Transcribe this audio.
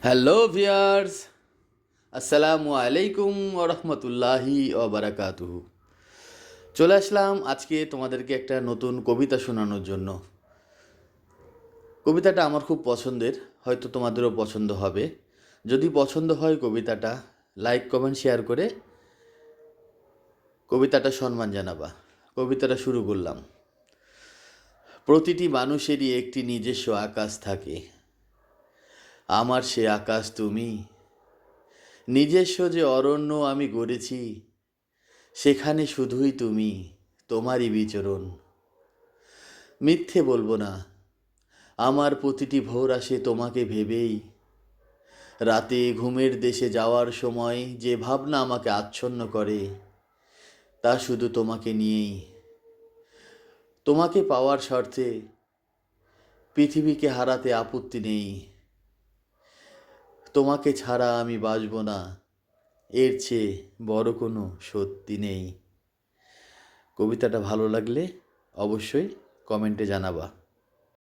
Hello viewers, আসসালামু আলাইকুম ওরহমতুল্লাহি ওবারাকাতুহু। চলে আসলাম আজকে তোমাদেরকে একটা নতুন কবিতা শোনানোর জন্য। কবিতাটা আমার খুব পছন্দের, হয়তো তোমাদেরও পছন্দ হবে। যদি পছন্দ হয় কবিতাটা লাইক কমেন্ট শেয়ার করে কবিতাটা সম্মান জানাবা। কবিতাটা শুরু করলাম। প্রতিটি মানুষেরই একটি নিজস্ব আকাশ থাকে, আমার সে আকাশ তুমি। নিজস্ব যে অরণ্য আমি গড়েছি, সেখানে শুধুই তুমি, তোমারই বিচরণ। মিথ্যে বলবো না, আমার প্রতিটি ভোর আসে তোমাকে ভেবেই। রাতে ঘুমের দেশে যাওয়ার সময় যে ভাবনা আমাকে আচ্ছন্ন করে, তা শুধু তোমাকে নিয়েই। তোমাকে পাওয়ার স্বার্থে পৃথিবীকে হারাতে আপত্তি নেই। তোমাকে ছাড়া আমি বাঁচব না, এর চেয়ে বড় কোনো সত্যি নেই। কবিতাটা ভালো লাগলে অবশ্যই কমেন্টে জানাবা।